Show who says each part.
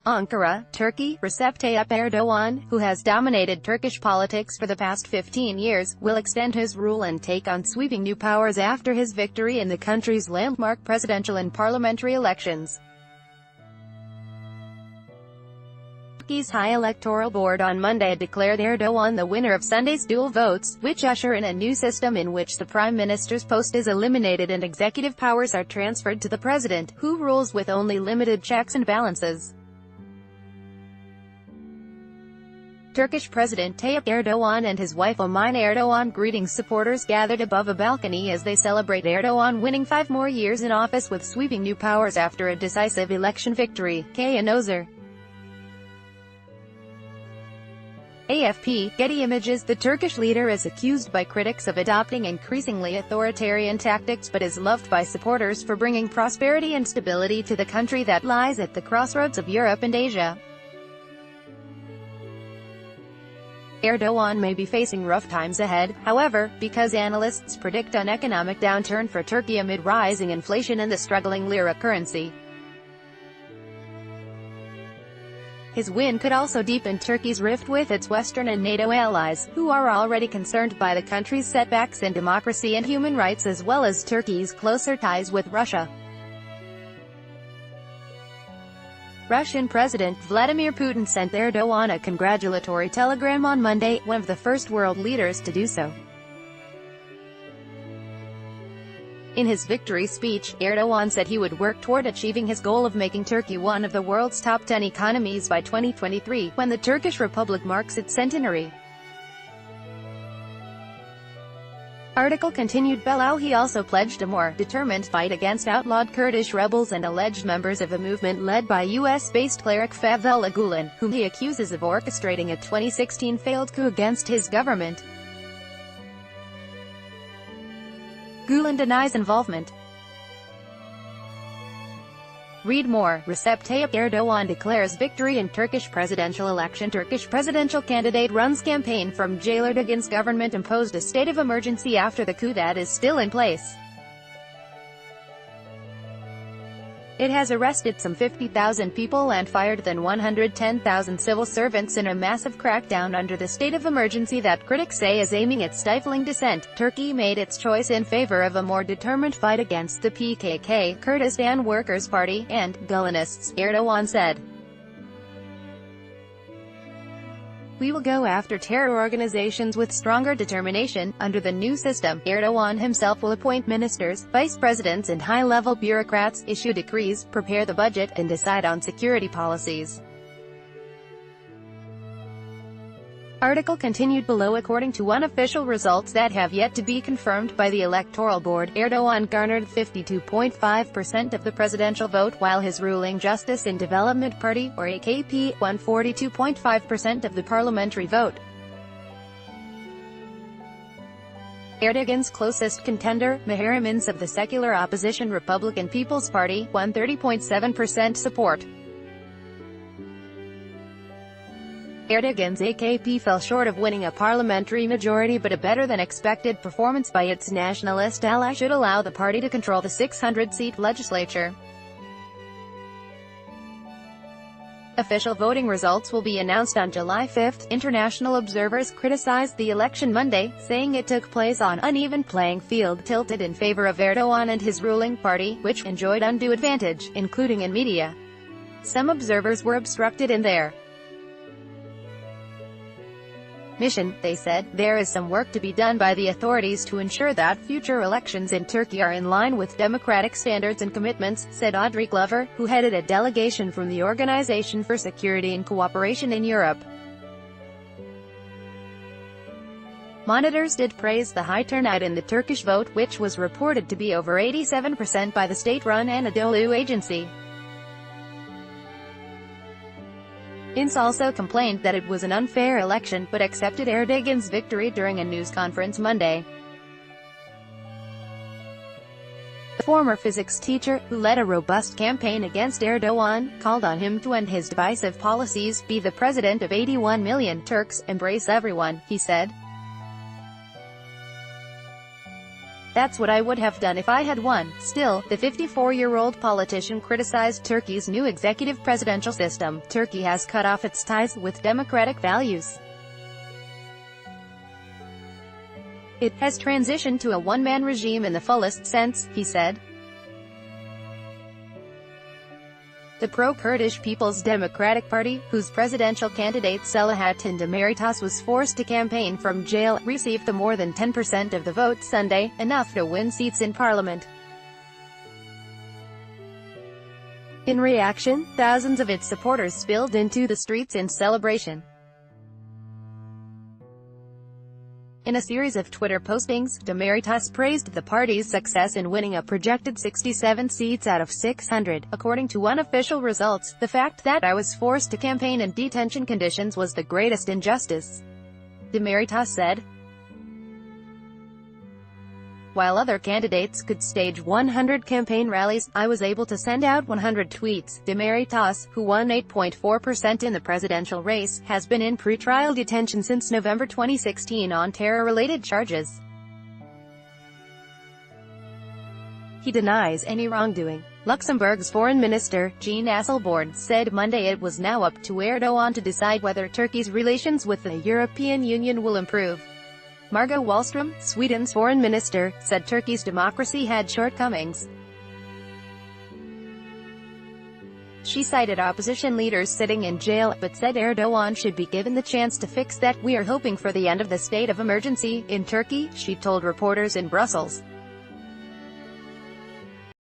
Speaker 1: Ankara, Turkey. Recep Tayyip Erdogan, who has dominated Turkish politics for the past 15 years, will extend his rule and take on sweeping new powers after his victory in the country's landmark presidential and parliamentary elections. Turkey's High Electoral Board on Monday declared Erdogan the winner of Sunday's dual votes, which usher in a new system in which the prime minister's post is eliminated and executive powers are transferred to the president, who rules with only limited checks and balances. Turkish President Tayyip Erdogan and his wife Oman Erdogan greeting supporters gathered above a balcony as they celebrate Erdogan winning 5 more years in office with sweeping new powers after a decisive election victory. Kaya Nozer. AFP, Getty Images. The Turkish leader is accused by critics of adopting increasingly authoritarian tactics but is loved by supporters for bringing prosperity and stability to the country that lies at the crossroads of Europe and Asia. Erdogan may be facing rough times ahead, however, because analysts predict an economic downturn for Turkey amid rising inflation and the struggling lira currency. His win could also deepen Turkey's rift with its Western and NATO allies, who are already concerned by the country's setbacks in democracy and human rights as well as Turkey's closer ties with Russia. Russian President Vladimir Putin sent Erdogan a congratulatory telegram on Monday, one of the first world leaders to do so. In his victory speech, Erdogan said he would work toward achieving his goal of making Turkey one of the world's top 10 economies by 2023, when the Turkish Republic marks its centenary. Article continued below. He also pledged a more determined fight against outlawed Kurdish rebels and alleged members of a movement led by US-based cleric Fethullah Gulen, whom he accuses of orchestrating a 2016 failed coup against his government. Gulen denies involvement. Read more. Recep Tayyip Erdogan declares victory in Turkish presidential election. Turkish presidential candidate runs campaign from jail. Erdogan's government imposed a state of emergency after the coup that is still in place. It has arrested some 50,000 people and fired than 110,000 civil servants in a massive crackdown under the state of emergency that critics say is aiming at stifling dissent. Turkey made its choice in favor of a more determined fight against the PKK, Kurdistan Workers' Party, and Gulenists, Erdogan said. We will go after terror organizations with stronger determination. Under the new system, Erdogan himself will appoint ministers, vice presidents and high-level bureaucrats, issue decrees, prepare the budget, and decide on security policies. Article continued below. According to unofficial results that have yet to be confirmed by the Electoral Board, Erdogan garnered 52.5% of the presidential vote, while his ruling Justice and Development Party, or AKP, won 42.5% of the parliamentary vote. Erdogan's closest contender, Maher Emince of the secular opposition Republican People's Party, won 30.7% support. Erdogan's AKP fell short of winning a parliamentary majority, but a better-than-expected performance by its nationalist ally should allow the party to control the 600-seat legislature. Official voting results will be announced on July 5. International observers criticized the election Monday, saying it took place on uneven playing field tilted in favor of Erdogan and his ruling party, which enjoyed undue advantage, including in media. Some observers were obstructed in their mission, they said. There is some work to be done by the authorities to ensure that future elections in Turkey are in line with democratic standards and commitments, said Audrey Glover, who headed a delegation from the Organization for Security and Cooperation in Europe. Monitors did praise the high turnout in the Turkish vote, which was reported to be over 87% by the state-run Anadolu agency. INS also complained that it was an unfair election, but accepted Erdogan's victory during a news conference Monday. The former physics teacher, who led a robust campaign against Erdogan, called on him to end his divisive policies, be the president of 81 million Turks, embrace everyone, he said. That's what I would have done if I had won. Still, the 54-year-old politician criticized Turkey's new executive presidential system. Turkey has cut off its ties with democratic values. It has transitioned to a one-man regime in the fullest sense, he said. The pro-Kurdish People's Democratic Party, whose presidential candidate Selahattin Demirtas was forced to campaign from jail, received more than 10% of the vote Sunday, enough to win seats in parliament. In reaction, thousands of its supporters spilled into the streets in celebration. In a series of Twitter postings, Demirtas praised the party's success in winning a projected 67 seats out of 600. According to unofficial results, the fact that I was forced to campaign in detention conditions was the greatest injustice, Demirtas said. While other candidates could stage 100 campaign rallies, I was able to send out 100 tweets. Demirtas, who won 8.4% in the presidential race, has been in pre-trial detention since November 2016 on terror-related charges. He denies any wrongdoing. Luxembourg's Foreign Minister, Jean Asselborn, said Monday it was now up to Erdogan to decide whether Turkey's relations with the European Union will improve. Margot Wallström, Sweden's foreign minister, said Turkey's democracy had shortcomings. She cited opposition leaders sitting in jail, but said Erdogan should be given the chance to fix that. We are hoping for the end of the state of emergency in Turkey, she told reporters in Brussels.